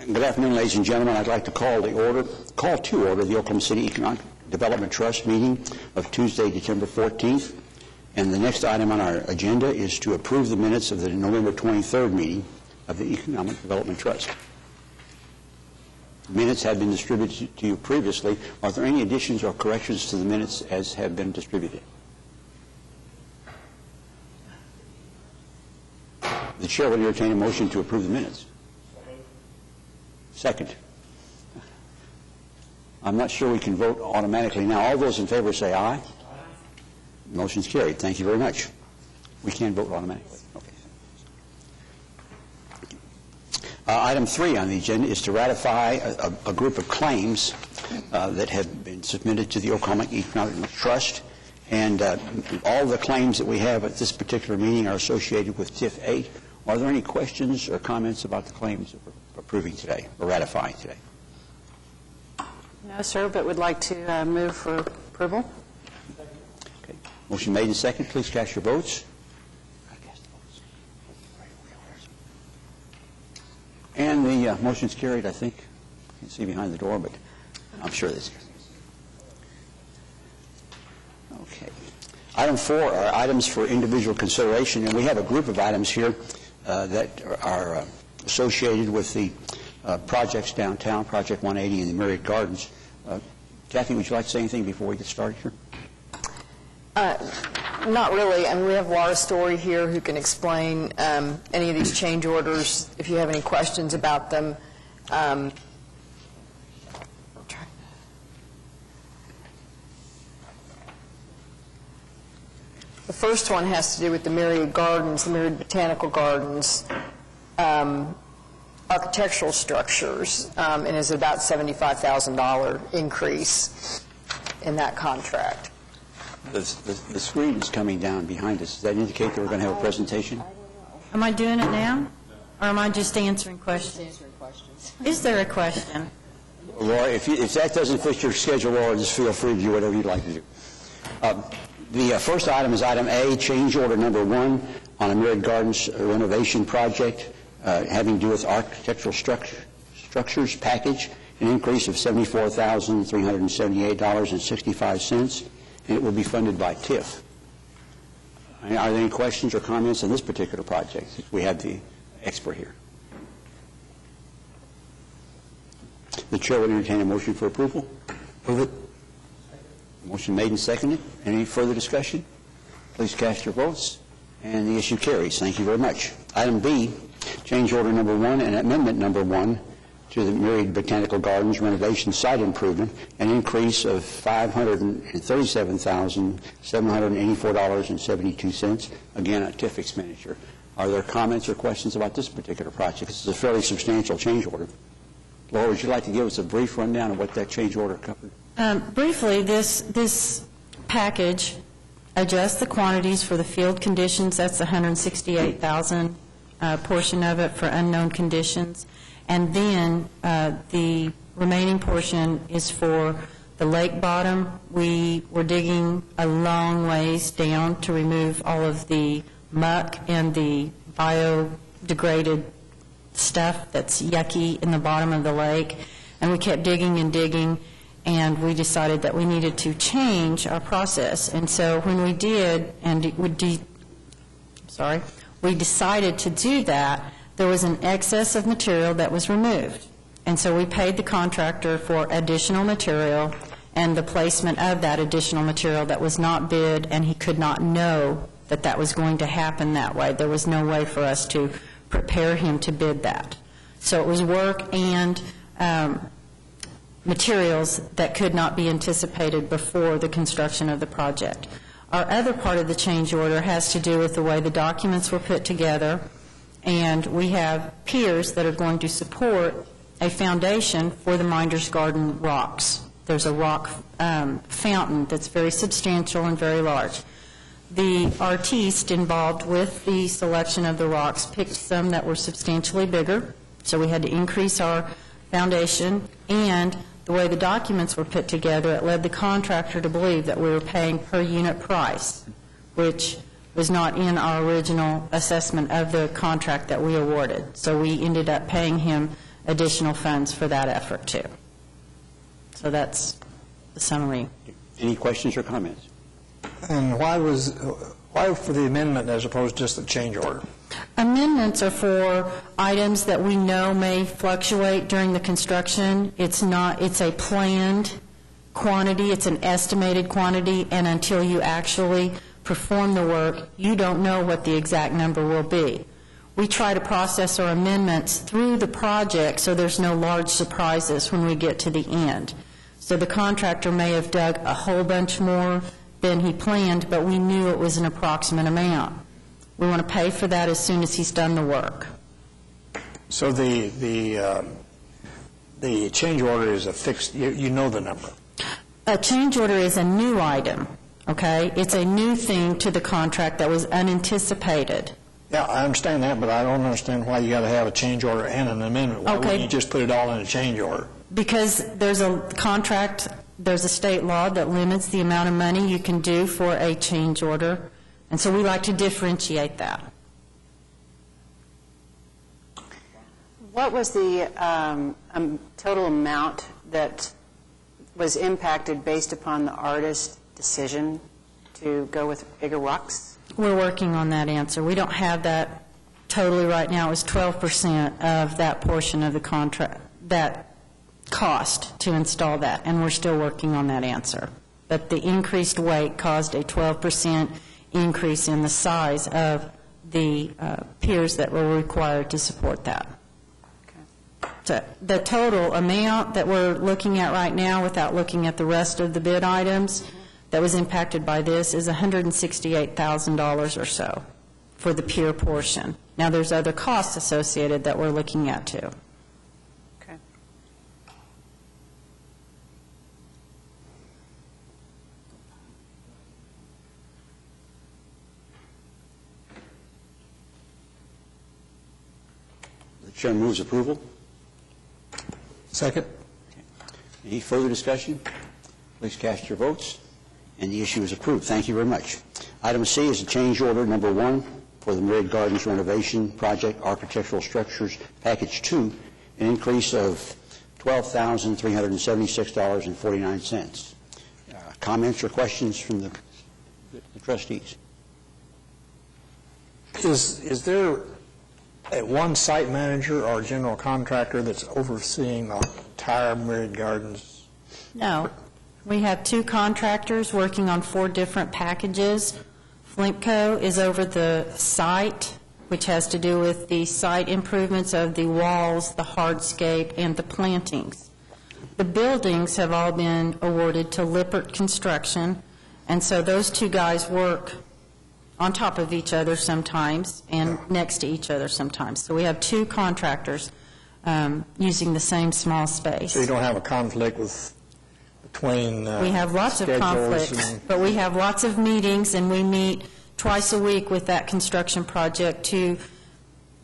Good afternoon, ladies and gentlemen. I'd like to call to order the Oklahoma City Economic Development Trust meeting of Tuesday, December 14th. And the next item on our agenda is to approve the minutes of the November 23rd meeting of the Economic Development Trust. Minutes have been distributed to you previously. Are there any additions or corrections to the minutes as have been distributed? The chair will entertain a motion to approve the minutes. Second. I'm not sure we can vote automatically now. All those in favor say aye. Aye. Motion's carried. Thank you very much. We can vote automatically. Okay. Item 3 on the agenda is to ratify a group of claims that have been submitted to the Oklahoma Economic Trust. And all the claims that we have at this particular meeting are associated with TIF 8. Are there any questions or comments about the claims that we're approving today or ratifying today? No, sir, but would like to move for approval. Okay. Motion made and second. Please cast your votes. And the motion's carried, I think. I can't see behind the door, but I'm sure that's good. Okay. Item 4 are items for individual consideration, and we have a group of items here that are associated with the projects downtown, Project 180 and the Myriad Gardens. Kathy, would you like to say anything before we get started here? Not really. I mean, we have Laura Story here who can explain any of these change orders if you have any questions about them. The first one has to do with the Myriad Gardens, the Myriad Botanical Gardens, architectural structures, and is about $75,000 increase in that contract. The screen is coming down behind us. Does that indicate that we're going to have a presentation? Am I doing it now, or am I just answering questions? Is there a question? Laura, if that doesn't fit your schedule, Laura, just feel free to do whatever you'd like to do. The first item is item A, change order number 1 on a Myriad Gardens renovation project having to do with architectural structures package, an increase of $74,378.65, and it will be funded by TIF. Are there any questions or comments on this particular project? We have the expert here. The chair will entertain a motion for approval. Move it. Motion made and seconded. Any further discussion? Please cast your votes. And the issue carries. Thank you very much. Item B, change order number 1 and amendment number 1 to the Myriad Botanical Gardens renovation site improvement, an increase of $537,784.72, again, a TIF expenditure. Are there comments or questions about this particular project? This is a fairly substantial change order. Laura, would you like to give us a brief rundown of what that change order covered? Briefly, this package adjusts the quantities for the field conditions. That's the 168,000 portion of it for unknown conditions. And then the remaining portion is for the lake bottom. We were digging a long ways down to remove all of the muck and the biodegraded stuff that's yucky in the bottom of the lake. And we kept digging and digging, and we decided that we needed to change our process. And so when we did, and we decided to do that, there was an excess of material that was removed. And so we paid the contractor for additional material and the placement of that additional material that was not bid, and he could not know that that was going to happen that way. There was no way for us to prepare him to bid that. So it was work and materials that could not be anticipated before the construction of the project. Our other part of the change order has to do with the way the documents were put together, and we have piers that are going to support a foundation for the Minder's Garden rocks. There's a rock fountain that's very substantial and very large. The artiste involved with the selection of the rocks picked some that were substantially bigger, so we had to increase our foundation, and the way the documents were put together, it led the contractor to believe that we were paying per unit price, which was not in our original assessment of the contract that we awarded. So we ended up paying him additional funds for that effort, too. So that's the summary. Any questions or comments? And why for the amendment as opposed to just the change order? Amendments are for items that we know may fluctuate during the construction. It's a planned quantity, it's an estimated quantity, and until you actually perform the work, you don't know what the exact number will be. We try to process our amendments through the project so there's no large surprises when we get to the end. So the contractor may have dug a whole bunch more than he planned, but we knew it was an approximate amount. We want to pay for that as soon as he's done the work. So the change order is a fixed, you know the number. A change order is a new item, okay? It's a new thing to the contract that was unanticipated. Yeah, I understand that, but I don't understand why you got to have a change order and an amendment. Why wouldn't you just put it all in a change order? Because there's a contract, there's a state law that limits the amount of money you can do for a change order, and so we like to differentiate that. What was the total amount that was impacted based upon the artist's decision to go with bigger rocks? We're working on that answer. We don't have that totally right now. It was 12% of that portion of the contract, that cost to install that, and we're still working on that answer. But the increased weight caused a 12% increase in the size of the piers that were required to support that. So the total amount that we're looking at right now, without looking at the rest of the bid items that was impacted by this, is $168,000 or so for the pier portion. Now, there's other costs associated that we're looking at, too. Okay. The chair moves approval. Second. Any further discussion? Please cast your votes. And the issue is approved. Thank you very much. Item C is a change order number 1 for the Myriad Gardens renovation project, architectural structures, package 2, an increase of $12,376.49. Comments or questions from the trustees? Is there one site manager or general contractor that's overseeing the entire Myriad Gardens? No. We have 2 contractors working on 4 different packages. Flinkco is over the site, which has to do with the site improvements of the walls, the hardscape, and the plantings. The buildings have all been awarded to Lippert Construction, and so those 2 guys work on top of each other sometimes and next to each other sometimes. So we have 2 contractors using the same small space. So you don't have a conflict between we have lots of conflicts, but we have lots of meetings, and we meet twice a week with that construction project to,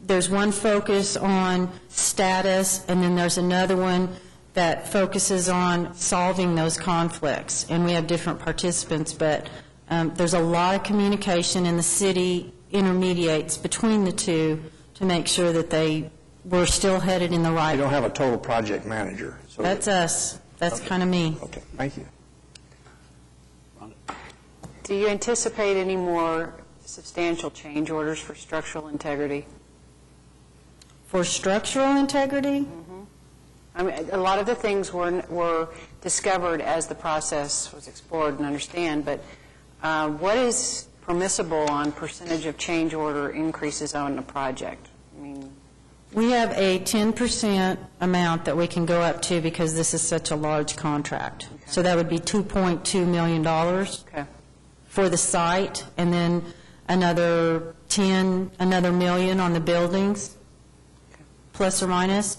there's one focus on status, and then there's another one that focuses on solving those conflicts. And we have different participants, but there's a lot of communication, and the city intermediates between the 2 to make sure that we're still headed in the right. You don't have a total project manager. So that's us. That's kind of me. Okay, thank you. Do you anticipate any more substantial change orders for structural integrity? For structural integrity? Mm-hmm. I mean, a lot of the things were discovered as the process was explored and understand, but what is permissible on percentage of change order increases on a project? I mean, we have a 10% amount that we can go up to because this is such a large contract. Okay. So that would be $2.2 million for the site, and then another million on the buildings, plus or minus.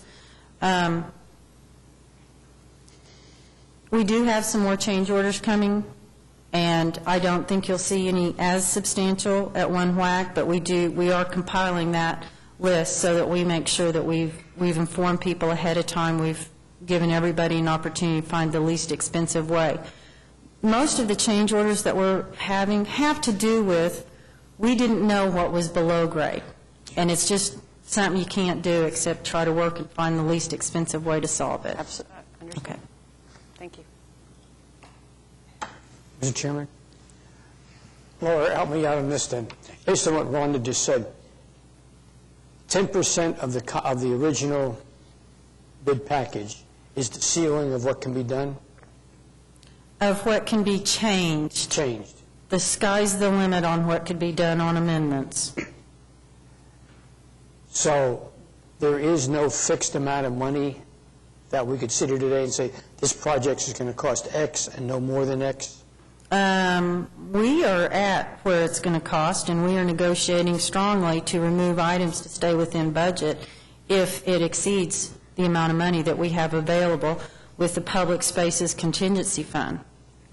We do have some more change orders coming, and I don't think you'll see any as substantial at one whack, but we are compiling that list so that we make sure that we've informed people ahead of time. We've given everybody an opportunity to find the least expensive way. Most of the change orders that we're having have to do with we didn't know what was below grade, and it's just something you can't do except try to work and find the least expensive way to solve it. Absolutely. Understand. Okay. Thank you. Mr. Chairman? Laura, help me out on this then. Based on what Wanda just said, 10% of the original bid package is the ceiling of what can be done? Of what can be changed. Changed. The sky's the limit on what could be done on amendments. So there is no fixed amount of money that we could sit here today and say, this project is going to cost X and no more than X? We are at where it's going to cost, and we are negotiating strongly to remove items to stay within budget if it exceeds the amount of money that we have available with the Public Spaces Contingency Fund.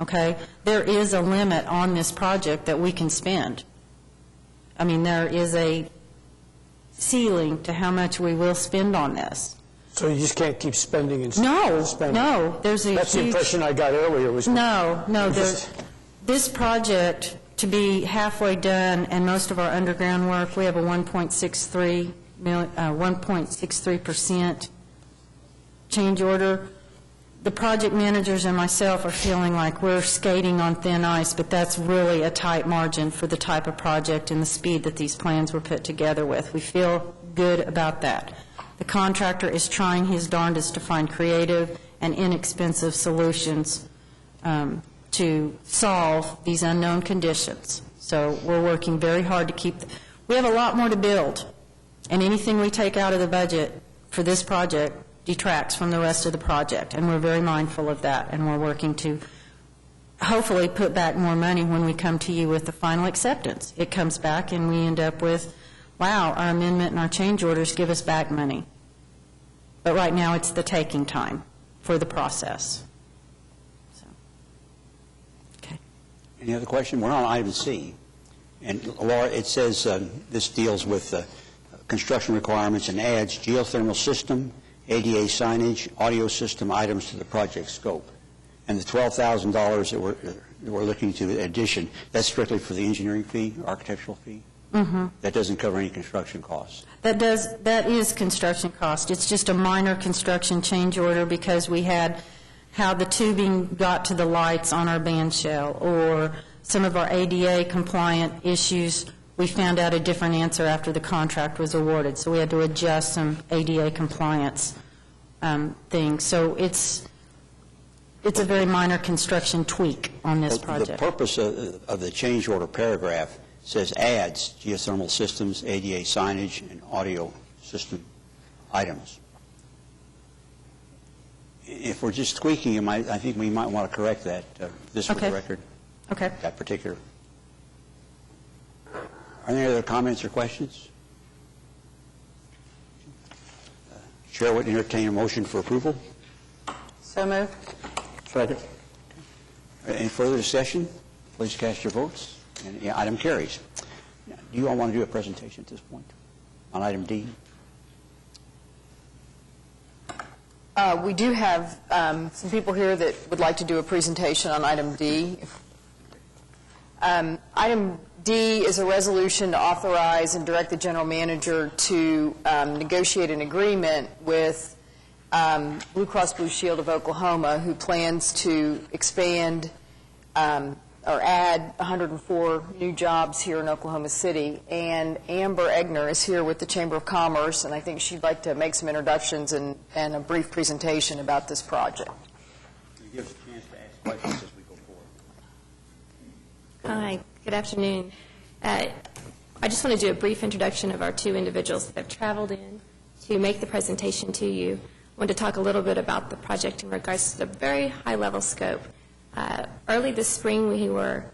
Okay? There is a limit on this project that we can spend. I mean, there is a ceiling to how much we will spend on this. So you just can't keep spending and No, spending? no, there's a That's the huge... impression I got earlier. Was No, this project, to be halfway done, and most of our underground work, we have a 1.63% change order. The project managers and myself are feeling like we're skating on thin ice, but that's really a tight margin for the type of project and the speed that these plans were put together with. We feel good about that. The contractor is trying his darndest to find creative and inexpensive solutions to solve these unknown conditions. So we're working very hard to keep... We have a lot more to build, and anything we take out of the budget for this project detracts from the rest of the project, and we're very mindful of that, and we're working to hopefully put back more money when we come to you with the final acceptance. It comes back, and we end up with, wow, our amendment and our change orders give us back money. But right now, it's the taking time for the process. So, okay. Any other question? We're on item C. And Laura, it says this deals with construction requirements and adds geothermal system, ADA signage, audio system items to the project scope. And the $12,000 that we're looking to addition, that's strictly for the engineering fee, architectural fee? Mm-hmm. That doesn't cover any construction costs? That is construction cost. It's just a minor construction change order because we had how the tubing got to the lights on our band shell, or some of our ADA compliant issues. We found out a different answer after the contract was awarded, so we had to adjust some ADA compliance things. So it's a very minor construction tweak on this project. The purpose of the change order paragraph says adds geothermal systems, ADA signage, and audio system items. If we're just tweaking them, I think we might want to correct that, this for the record. Okay. That particular. Are there any other comments or questions? Chair would entertain a motion for approval. So moved. Second. Any further discussion? Please cast your votes. And the item carries. Do you all want to do a presentation at this point on item D? We do have some people here that would like to do a presentation on item D. Item D is a resolution to authorize and direct the general manager to negotiate an agreement with Blue Cross Blue Shield of Oklahoma, who plans to expand or add 104 new jobs here in Oklahoma City. And Amber Egner is here with the Chamber of Commerce, and I think she'd like to make some introductions and a brief presentation about this project. Can you give us a chance to ask questions as we go forward? Hi, good afternoon. I just want to do a brief introduction of our two individuals that have traveled in to make the presentation to you. I want to talk a little bit about the project in regards to the very high-level scope. Early this spring, we were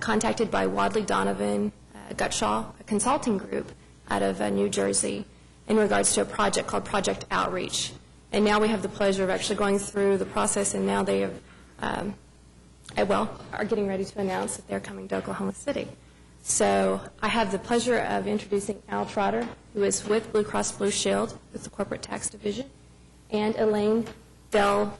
contacted by Wadley Donovan Gutshaw, a consulting group out of New Jersey, in regards to a project called Project Outreach. And now we have the pleasure of actually going through the process, and now they have, are getting ready to announce that they're coming to Oklahoma City. So I have the pleasure of introducing Al Trotter, who is with Blue Cross Blue Shield, with the Corporate Tax Division, and Elaine Delgadillo,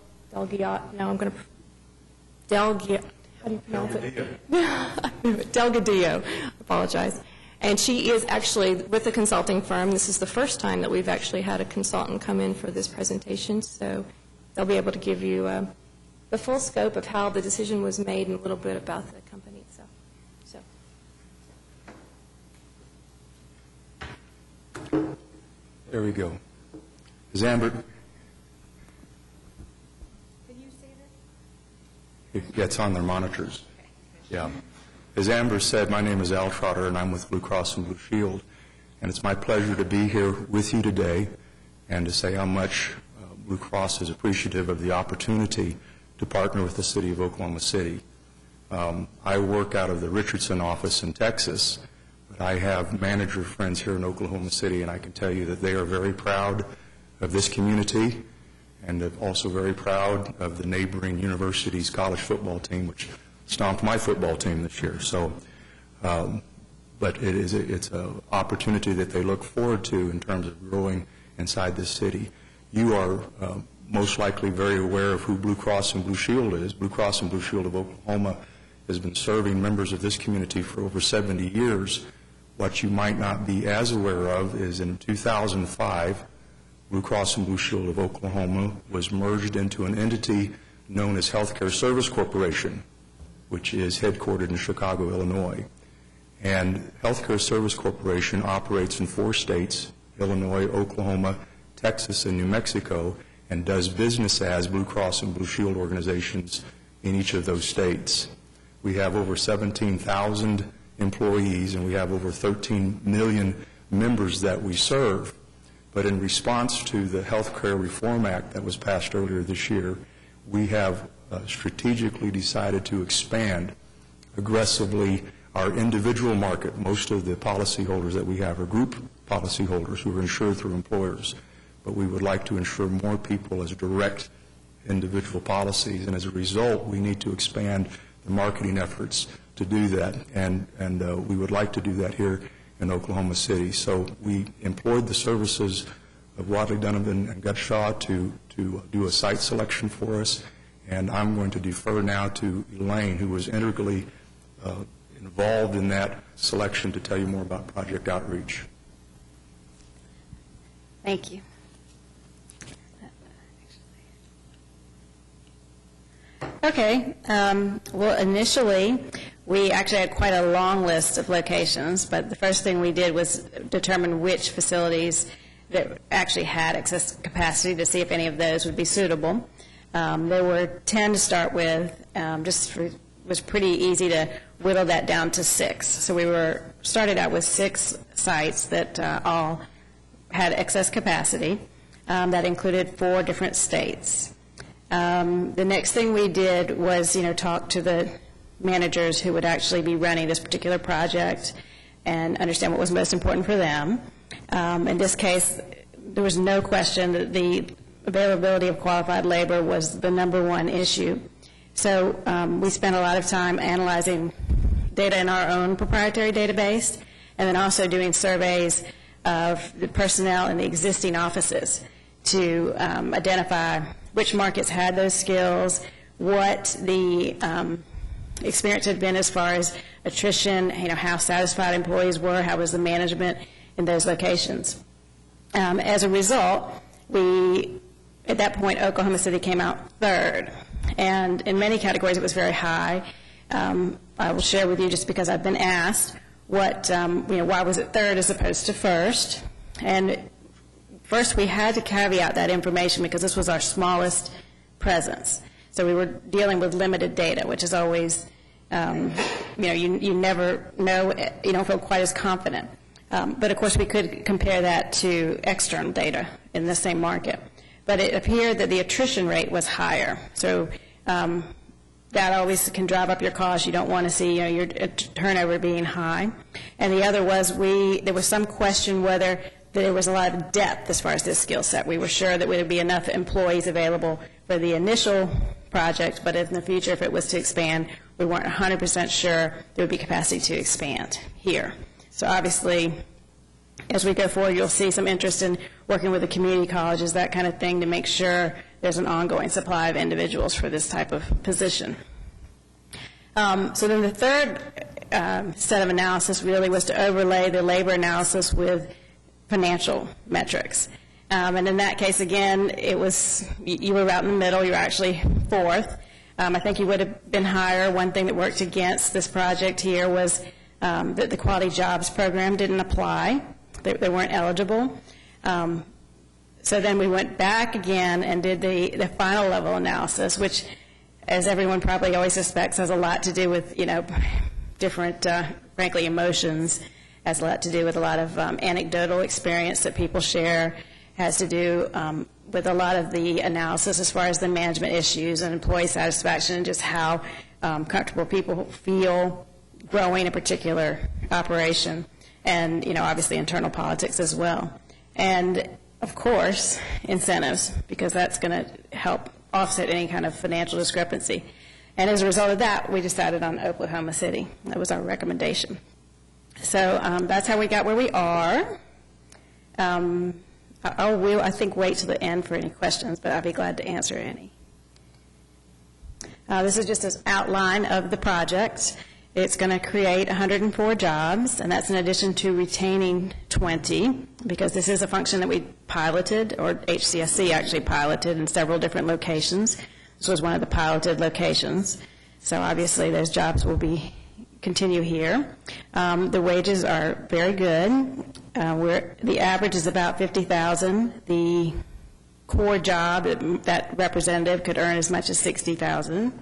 Delgadillo, apologize, And she is actually with the consulting firm. This is the first time that we've actually had a consultant come in for this presentation, so they'll be able to give you the full scope of how the decision was made and a little bit about the company itself. So. There we go. Is Amber? Can you see this? Yeah, it's on their monitors. Yeah. As Amber said, my name is Al Trotter, and I'm with Blue Cross and Blue Shield. And it's my pleasure to be here with you today and to say how much Blue Cross is appreciative of the opportunity to partner with the City of Oklahoma City. I work out of the Richardson office in Texas, but I have manager friends here in Oklahoma City, and I can tell you that they are very proud of this community and also very proud of the neighboring university's college football team, which stomped my football team this year. So, but it's an opportunity that they look forward to in terms of growing inside this city. You are most likely very aware of who Blue Cross and Blue Shield is. Blue Cross and Blue Shield of Oklahoma has been serving members of this community for over 70 years. What you might not be as aware of is in 2005, Blue Cross and Blue Shield of Oklahoma was merged into an entity known as Healthcare Service Corporation, which is headquartered in Chicago, Illinois. And Healthcare Service Corporation operates in 4 states, Illinois, Oklahoma, Texas, and New Mexico, and does business as Blue Cross and Blue Shield organizations in each of those states. We have over 17,000 employees, and we have over 13 million members that we serve. But in response to the Health Care Reform Act that was passed earlier this year, we have strategically decided to expand aggressively our individual market. Most of the policyholders that we have are group policyholders who are insured through employers, but we would like to insure more people as direct individual policies, and as a result, we need to expand the marketing efforts to do that, and we would like to do that here in Oklahoma City. So we employed the services of Wadley, Donovan, and Gutshaw to do a site selection for us, and I'm going to defer now to Elaine, who was integrally involved in that selection, to tell you more about Project Outreach. Thank you. Okay. Well, initially, we actually had quite a long list of locations, but the first thing we did was determine which facilities that actually had excess capacity to see if any of those would be suitable. There were 10 to start with. It was pretty easy to whittle that down to 6. So we started out with 6 sites that all had excess capacity. That included 4 different states. The next thing we did was, talk to the managers who would actually be running this particular project and understand what was most important for them. In this case, there was no question that the availability of qualified labor was the #1 issue. So we spent a lot of time analyzing data in our own proprietary database, and then also doing surveys of the personnel in the existing offices to identify which markets had those skills, what the experience had been as far as attrition, how satisfied employees were, how was the management in those locations. As a result, at that point, Oklahoma City came out 3rd, and in many categories it was very high. I will share with you, just because I've been asked, why was it 3rd as opposed to 1st? And first, we had to caveat that information because this was our smallest presence. So we were dealing with limited data, which is always, you never know, you don't feel quite as confident. But of course, we could compare that to external data in the same market. But it appeared that the attrition rate was higher. So that always can drive up your costs. You don't want to see your turnover being high. And the other was there was some question whether there was a lot of depth as far as this skill set. We were sure that there would be enough employees available for the initial project, but in the future, if it was to expand, we weren't 100% sure there would be capacity to expand here. So obviously, as we go forward, you'll see some interest in working with the community colleges, that kind of thing, to make sure there's an ongoing supply of individuals for this type of position. So then the third set of analysis really was to overlay the labor analysis with financial metrics. And in that case, again, it was, you were out in the middle, you were actually fourth. I think you would have been higher. One thing that worked against this project here was that the Quality Jobs Program didn't apply. They weren't eligible. So then we went back again and did the final level analysis, which, as everyone probably always suspects, has a lot to do with, different, frankly, emotions, has a lot to do with a lot of anecdotal experience that people share, has to do with a lot of the analysis as far as the management issues and employee satisfaction and just how comfortable people feel growing a particular operation, and, obviously internal politics as well. And, of course, incentives, because that's going to help offset any kind of financial discrepancy. And as a result of that, we decided on Oklahoma City. That was our recommendation. So that's how we got where we are. We'll, I think, wait till the end for any questions, but I'll be glad to answer any. This is just an outline of the project. It's going to create 104 jobs, and that's in addition to retaining 20, because this is a function that we piloted, or HCSC actually piloted in several different locations. This was one of the piloted locations. So obviously those jobs will continue here. The wages are very good. The average is about $50,000. The core job, that representative could earn as much as $60,000.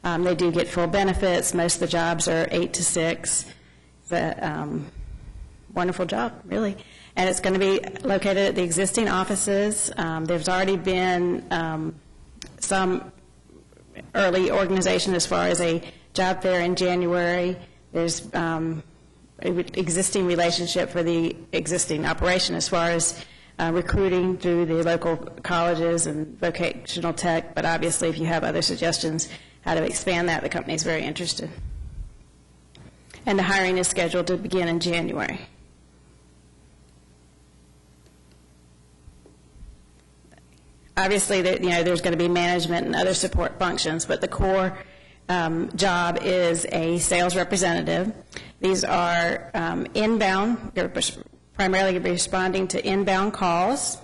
They do get full benefits. Most of the jobs are 8 to 6. It's a wonderful job, really. And it's going to be located at the existing offices. There's already been some early organization as far as a job fair in January. There's an existing relationship for the existing operation as far as recruiting through the local colleges and vocational tech, but obviously if you have other suggestions how to expand that, the company is very interested. And the hiring is scheduled to begin in January. Obviously, there's going to be management and other support functions, but the core job is a sales representative. These are inbound. They're primarily going to be responding to inbound calls.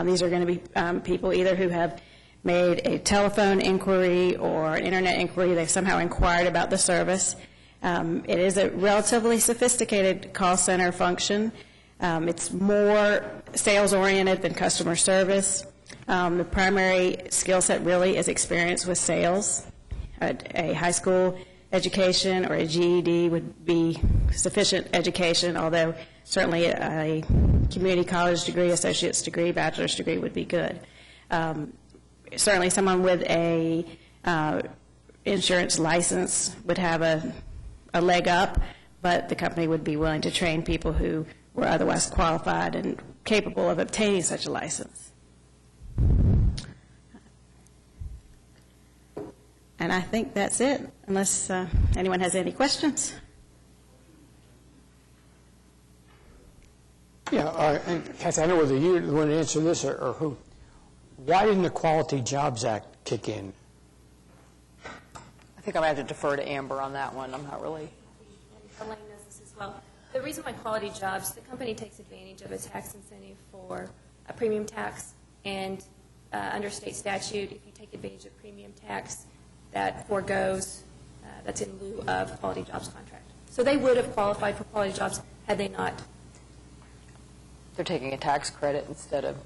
These are going to be people either who have made a telephone inquiry or an internet inquiry. They've somehow inquired about the service. It is a relatively sophisticated call center function. It's more sales-oriented than customer service. The primary skill set really is experience with sales. A high school education or a GED would be sufficient education, although certainly a community college degree, associate's degree, bachelor's degree would be good. Certainly someone with a insurance license would have a leg up, but the company would be willing to train people who were otherwise qualified and capable of obtaining such a license. And I think that's it, unless anyone has any questions. Yeah, and Kathy, I know whether you want to answer this or who. Why didn't the Quality Jobs Act kick in? I think I'm going to have to defer to Amber on that one. I'm not really. Elaine knows this as well. The reason why Quality Jobs, the company takes advantage of a tax incentive for a premium tax, and under state statute, if you take advantage of premium tax, that foregoes, that's in lieu of Quality Jobs contract. So they would have qualified for Quality Jobs had they not. They're taking a tax credit instead of.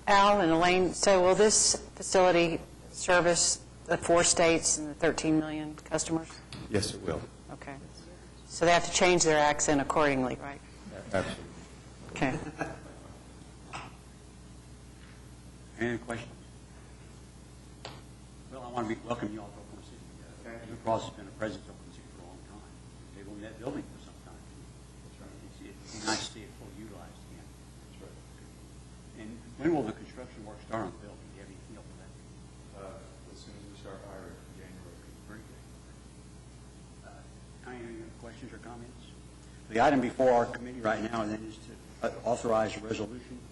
Al and Elaine, so will this facility service the 4 states and the 13 million customers? Yes, it will. Okay. So they have to change their accent accordingly, right? Absolutely. Okay. Any questions? Well, I want to welcome you all to Oklahoma City. Blue Cross has been a presence in Oklahoma City for a long time. They've owned that building for some time. That's right. It's nice to see it fully utilized again. That's right. And when will the construction work start on the building? Do you have any feel for that? As soon as we start hiring in January. Very good. Any other questions or comments? The item before our committee right now then is to authorize a resolution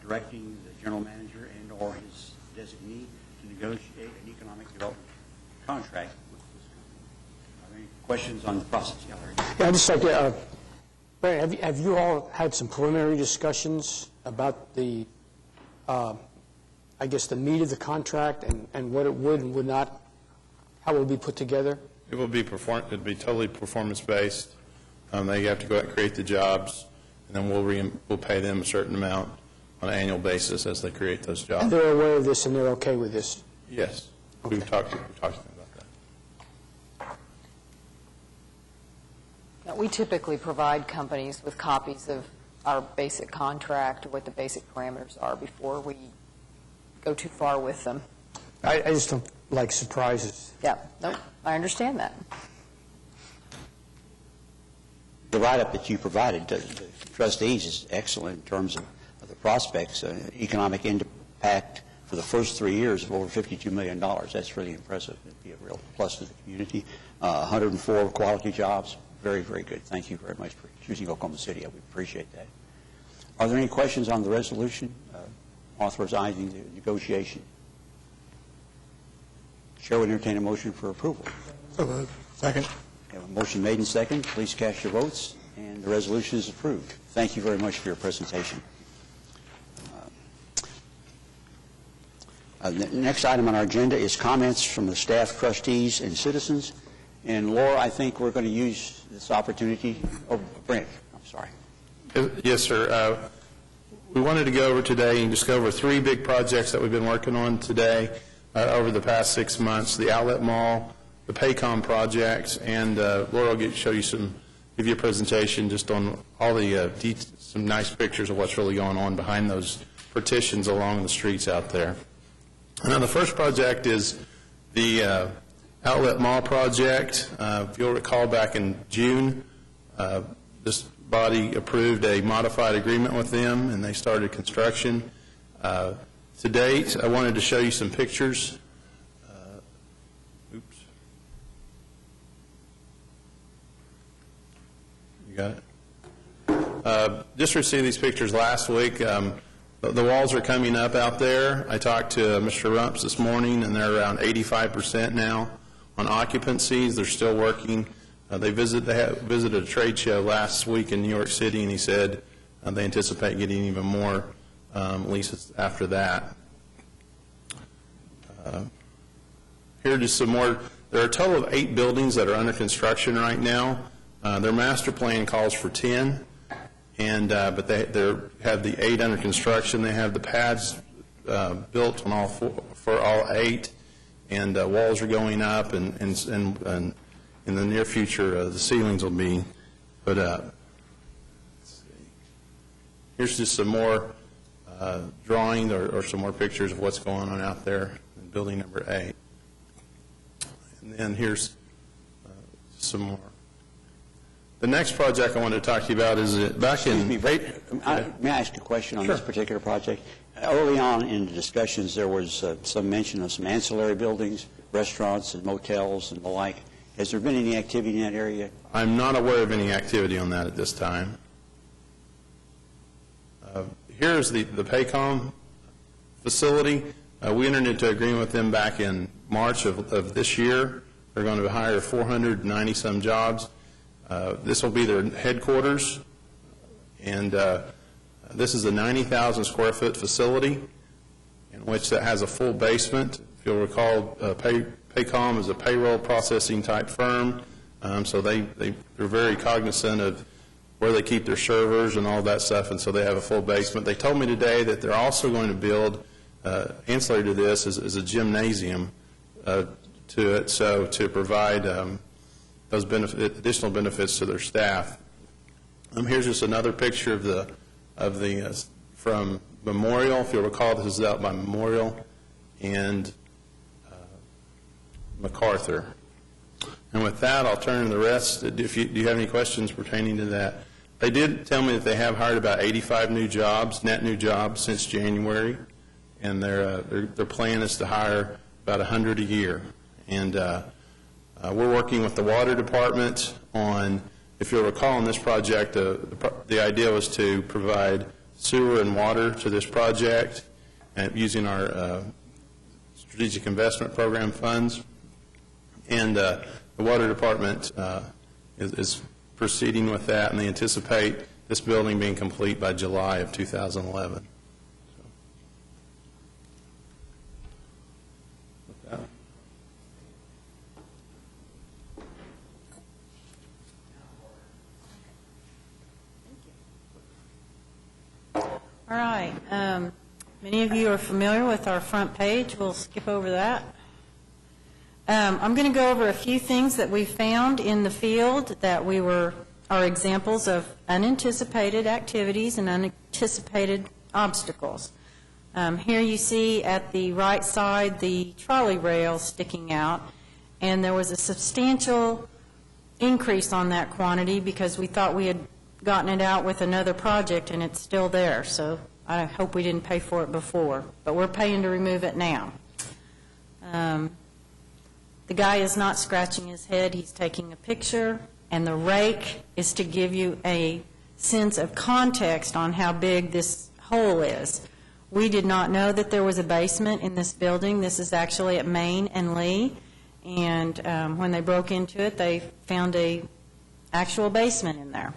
directing the general manager and or his designee to negotiate an economic development contract. Are there any questions on the process? Yeah, Larry. Yeah, I'd just like to, Brandon, have you all had some preliminary discussions about the, I guess, the meat of the contract and what it would and would not, how it would be put together? It will be it'll be totally performance-based. They have to go out and create the jobs, and then we'll pay them a certain amount on an annual basis as they create those jobs. And they're aware of this and they're okay with this? Yes. Okay. We've talked to them about that. Now, we typically provide companies with copies of our basic contract, or what the basic parameters are, before we go too far with them. I just don't like surprises. Yeah, no, I understand that. The write-up that you provided to the trustees is excellent in terms of the prospects, economic impact for the first 3 years of over $52 million. That's really impressive. It'd be a real plus to the community. 104 quality jobs. Very, very good. Thank you very much for choosing Oklahoma City. We appreciate that. Are there any questions on the resolution authorizing the negotiation? Chair would entertain a motion for approval. So moved. Second. We have a motion made and second. Please cast your votes, and the resolution is approved. Thank you very much for your presentation. The next item on our agenda is comments from the staff, trustees, and citizens. And Laura, I think we're going to use this opportunity. Oh, Brent, I'm sorry. Yes, sir. We wanted to go over today and just go over 3 big projects that we've been working on today over the past 6 months: the Outlet Mall, the Paycom project, and Laura will give you a presentation just on all the some nice pictures of what's really going on behind those partitions along the streets out there. Now, the first project is the Outlet Mall project. If you'll recall, back in June, this body approved a modified agreement with them, and they started construction. To date, I wanted to show you some pictures. Oops. You got it? Just received these pictures last week. The walls are coming up out there. I talked to Mr. Rumps this morning, and they're around 85% now on occupancies. They're still working. They visited a trade show last week in New York City, and he said they anticipate getting even more leases after that. Here are just some more. There are a total of 8 buildings that are under construction right now. Their master plan calls for 10. But they have the 8 under construction. They have the pads built on for all 8, and walls are going up, and in the near future, the ceilings will be put up. Here's just some more drawing or some more pictures of what's going on out there in building number 8. And then here's some more. The next project I wanted to talk to you about is back in... Excuse me, may I ask a question on this particular project? Early on in the discussions, there was some mention of some ancillary buildings, restaurants and motels and the like. Has there been any activity in that area? I'm not aware of any activity on that at this time. Here's the Paycom facility. We entered into an agreement with them back in March of this year. They're going to hire 490-some jobs. This will be their headquarters, and this is a 90,000 square foot facility in which that has a full basement. If you'll recall, Paycom is a payroll processing type firm, so they're very cognizant of where they keep their servers and all that stuff, and so they have a full basement. They told me today that they're also going to build, ancillary to this, is a gymnasium to it, so to provide those additional benefits to their staff. Here's just another picture of the from Memorial. If you'll recall, this is out by Memorial and MacArthur. And with that, I'll turn to the rest. Do you have any questions pertaining to that? They did tell me that they have hired about 85 new jobs, net new jobs, since January, and their plan is to hire about 100 a year. And we're working with the water department on, if you'll recall in this project, the idea was to provide sewer and water to this project using our strategic investment program funds. And the Water Department is proceeding with that, and they anticipate this building being complete by July of 2011. All right. Many of you are familiar with our front page. We'll skip over that. I'm going to go over a few things that we found in the field that are examples of unanticipated activities and unanticipated obstacles. Here you see at the right side the trolley rail sticking out, and there was a substantial increase on that quantity because we thought we had gotten it out with another project, and it's still there. So I hope we didn't pay for it before, but we're paying to remove it now. The guy is not scratching his head. He's taking a picture, and the rake is to give you a sense of context on how big this hole is. We did not know that there was a basement in this building. This is actually at Main and Lee, and when they broke into it, they found an actual basement in there.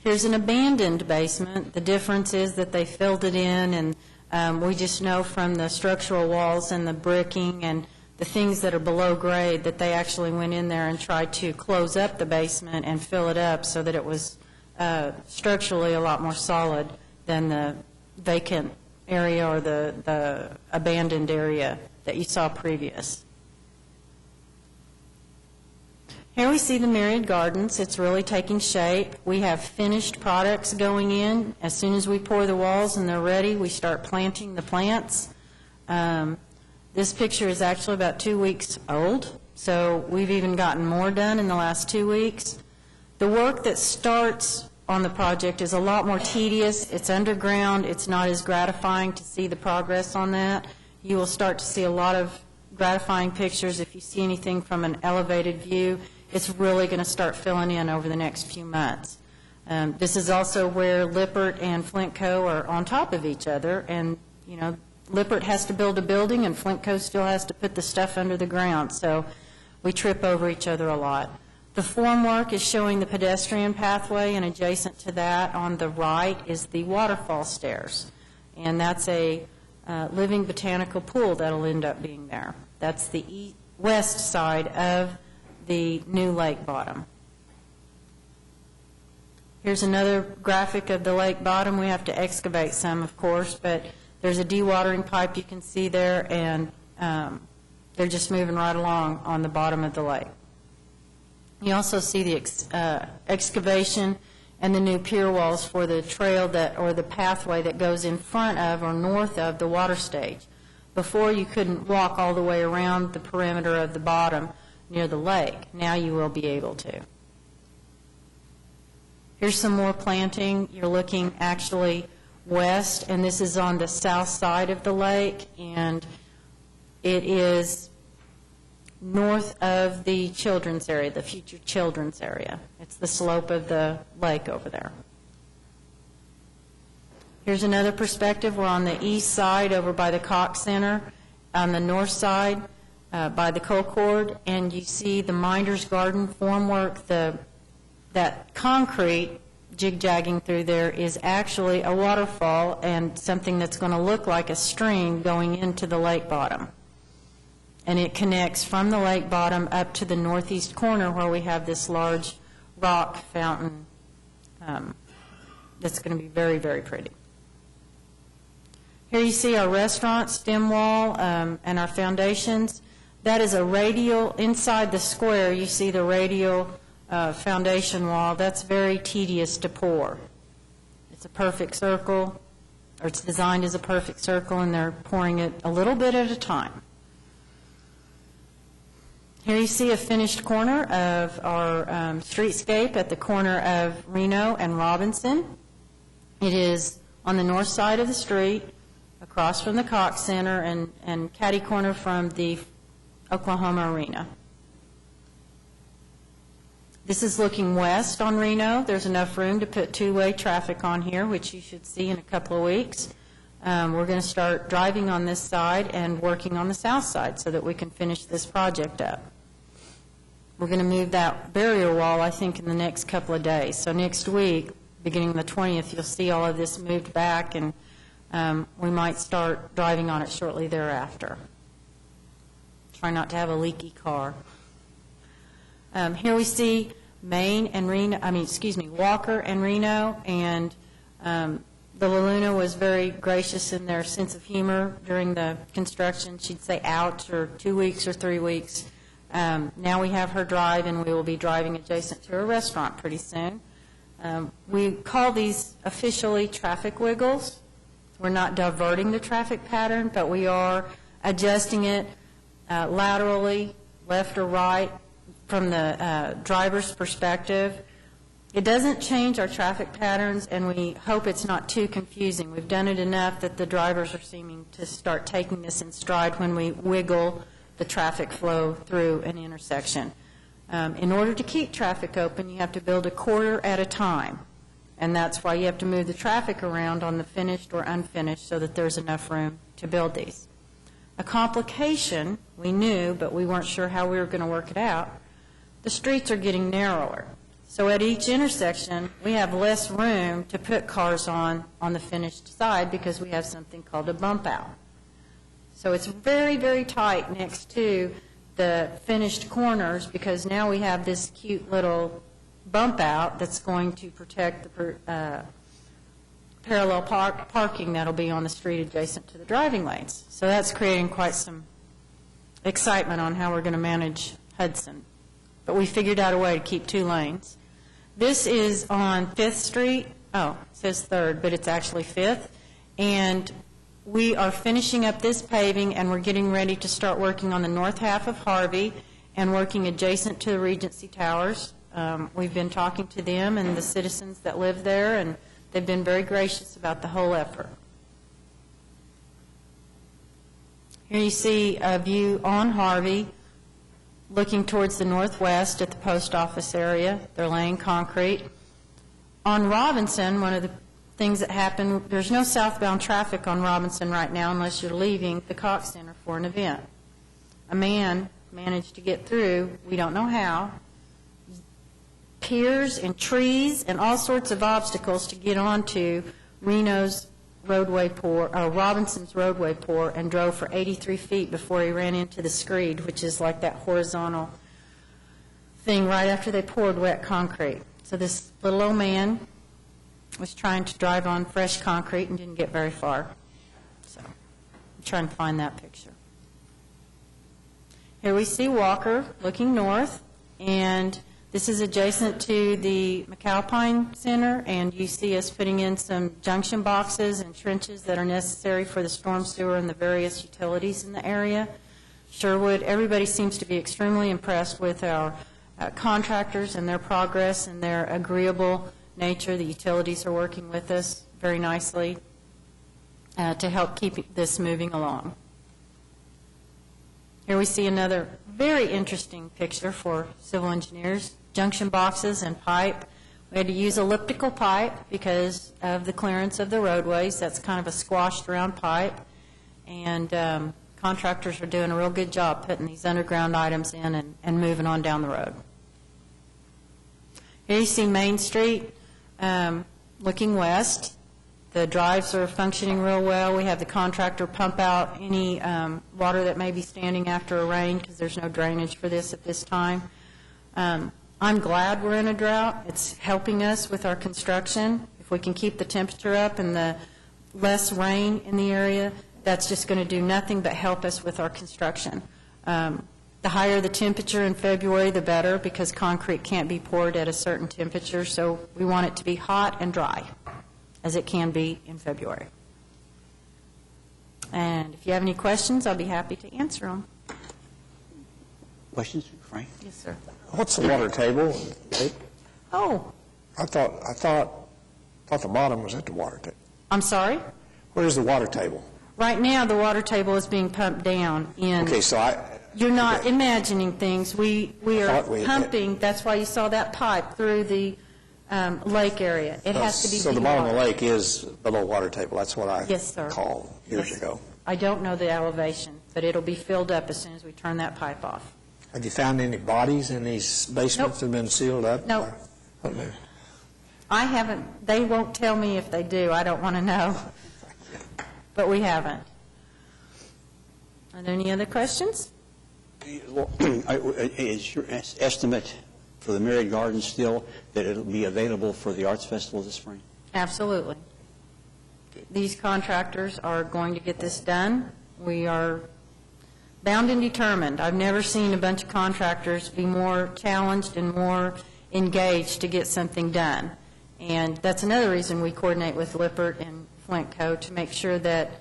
Here's an abandoned basement. The difference is that they filled it in, and we just know from the structural walls and the bricking and the things that are below grade that they actually went in there and tried to close up the basement and fill it up so that it was structurally a lot more solid than the vacant area or the abandoned area that you saw previous. Here we see the Myriad Gardens. It's really taking shape. We have finished products going in. As soon as we pour the walls and they're ready, we start planting the plants. This picture is actually about 2 weeks old, so we've even gotten more done in the last 2 weeks. The work that starts on the project is a lot more tedious. It's underground. It's not as gratifying to see the progress on that. You will start to see a lot of gratifying pictures if you see anything from an elevated view. It's really going to start filling in over the next few months. This is also where Lippert and Flint Co. are on top of each other, and, you know, Lippert has to build a building and Flint Co. still has to put the stuff under the ground, so we trip over each other a lot. The formwork is showing the pedestrian pathway, and adjacent to that on the right is the waterfall stairs, and that's a living botanical pool that will end up being there. That's the west side of the new lake bottom. Here's another graphic of the lake bottom. We have to excavate some, of course, but there's a dewatering pipe you can see there, and they're just moving right along on the bottom of the lake. You also see the excavation and the new pier walls for the trail or the pathway that goes in front of or north of the water stage. Before, you couldn't walk all the way around the perimeter of the bottom near the lake. Now you will be able to. Here's some more planting. You're looking actually west, and this is on the south side of the lake, and it is north of the children's area, the future children's area. It's the slope of the lake over there. Here's another perspective. We're on the east side over by the Cox Center, on the north side by the Colcord, and you see the Minder's Garden formwork. That concrete jig-jagging through there is actually a waterfall and something that's going to look like a stream going into the lake bottom. And it connects from the lake bottom up to the northeast corner where we have this large rock fountain that's going to be very, very pretty. Here you see our restaurant stem wall and our foundations. That is a radial, inside the square you see the radial foundation wall. That's very tedious to pour. It's a perfect circle, or it's designed as a perfect circle, and they're pouring it a little bit at a time. Here you see a finished corner of our streetscape at the corner of Reno and Robinson. It is on the north side of the street, across from the Cox Center, and catty corner from the Oklahoma Arena. This is looking west on Reno. There's enough room to put two-way traffic on here, which you should see in a couple of weeks. We're going to start driving on this side and working on the south side so that we can finish this project up. We're going to move that barrier wall, I think, in the next couple of days. So next week, beginning the 20th, you'll see all of this moved back, and we might start driving on it shortly thereafter. Try not to have a leaky car. Here we see Walker and Reno, and the LaLuna was very gracious in their sense of humor during the construction. She'd say ouch, or 2 weeks or 3 weeks. Now we have her drive, and we will be driving adjacent to a restaurant pretty soon. We call these officially traffic wiggles. We're not diverting the traffic pattern, but we are adjusting it laterally, left or right, from the driver's perspective. It doesn't change our traffic patterns, and we hope it's not too confusing. We've done it enough that the drivers are seeming to start taking this in stride when we wiggle the traffic flow through an intersection. In order to keep traffic open, you have to build a quarter at a time, and that's why you have to move the traffic around on the finished or unfinished so that there's enough room to build these. A complication we knew, but we weren't sure how we were going to work it out. The streets are getting narrower. So at each intersection, we have less room to put cars on the finished side because we have something called a bump out. So it's very, very tight next to the finished corners because now we have this cute little bump out that's going to protect the parallel parking that'll be on the street adjacent to the driving lanes. So that's creating quite some excitement on how we're going to manage Hudson. But we figured out a way to keep 2 lanes. This is on 5th Street. Oh, it says 3rd, but it's actually 5th. And we are finishing up this paving, and we're getting ready to start working on the north half of Harvey and working adjacent to the Regency Towers. We've been talking to them and the citizens that live there, and they've been very gracious about the whole effort. Here you see a view on Harvey looking towards the northwest at the post office area. They're laying concrete. On Robinson, one of the things that happened, there's no southbound traffic on Robinson right now unless you're leaving the Cox Center for an event. A man managed to get through, we don't know how, piers and trees and all sorts of obstacles to get onto Reno's roadway pour, or Robinson's roadway pour, and drove for 83 feet before he ran into the screed, which is like that horizontal thing right after they poured wet concrete. So this little old man was trying to drive on fresh concrete and didn't get very far. So I'm trying to find that picture. Here we see Walker looking north, and this is adjacent to the McAlpine Center, and you see us putting in some junction boxes and trenches that are necessary for the storm sewer and the various utilities in the area. Sherwood, everybody seems to be extremely impressed with our contractors and their progress and their agreeable nature. The utilities are working with us very nicely to help keep this moving along. Here we see another very interesting picture for civil engineers, junction boxes and pipe. We had to use elliptical pipe because of the clearance of the roadways. That's kind of a squashed around pipe. And contractors are doing a real good job putting these underground items in and moving on down the road. Here you see Main Street looking west. The drives are functioning real well. We have the contractor pump out any water that may be standing after a rain because there's no drainage for this at this time. I'm glad we're in a drought. It's helping us with our construction. If we can keep the temperature up and the less rain in the area, that's just going to do nothing but help us with our construction. The higher the temperature in February, the better, because concrete can't be poured at a certain temperature, so we want it to be hot and dry, as it can be in February. And if you have any questions, I'll be happy to answer them. Questions, Frank? Yes, sir. What's the water table? Oh, I thought the bottom was at the water table. I'm sorry? Where's the water table? Right now, the water table is being pumped down in... Okay, so You're not imagining things. We are thought we had- pumping, that's why you saw that pipe through the Lake area. It has to be So the bottom of the dewatered. lake is below water table. That's what I Yes, sir. called years Yes. ago. I don't know the elevation, but it'll be filled up as soon as we turn that pipe off. Have you found any bodies in these basements that have been sealed up? Nope. Okay. I haven't, they won't tell me if they do, I don't want to know. But we haven't. Are there any other questions? Well, is your estimate for the Myriad Gardens still that it'll be available for the Arts Festival this spring? Absolutely. These contractors are going to get this done. We are bound and determined. I've never seen a bunch of contractors be more challenged and more engaged to get something done. And that's another reason we coordinate with Lippert and Flint Co. to make sure that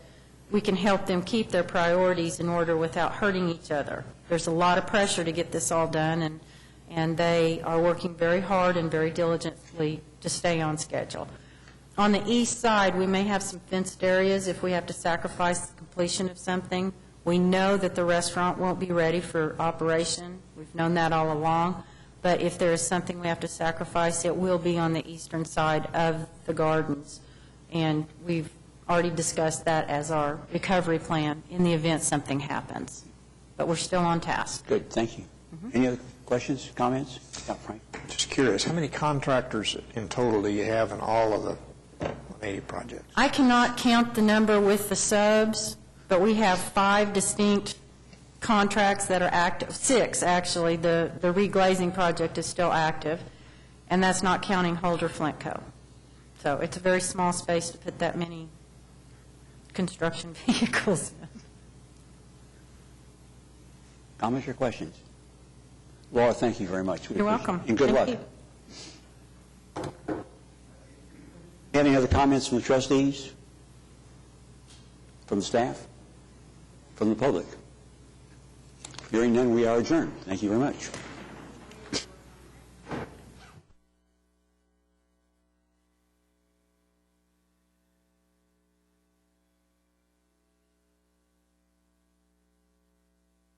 we can help them keep their priorities in order without hurting each other. There's a lot of pressure to get this all done, and they are working very hard and very diligently to stay on schedule. On the east side, we may have some fenced areas if we have to sacrifice the completion of something. We know that the restaurant won't be ready for operation. We've known that all along. But if there is something we have to sacrifice, it will be on the eastern side of the gardens. And we've already discussed that as our recovery plan in the event something happens. But we're still on task. Good, thank you. Any other questions, comments? Yeah, Frank? Just curious, how many contractors in total do you have in all of the 180 projects? I cannot count the number with the subs, but we have 5 distinct contracts that are active, 6 actually. The reglazing project is still active, and that's not counting Holder Flint Co. So it's a very small space to put that many construction vehicles in. Comments or questions? Laura, thank you very much. We You're appreciate welcome. it. And good luck. Thank you. Any other comments from the trustees? From the staff? From the public? Hearing none, we are adjourned. Thank you very much.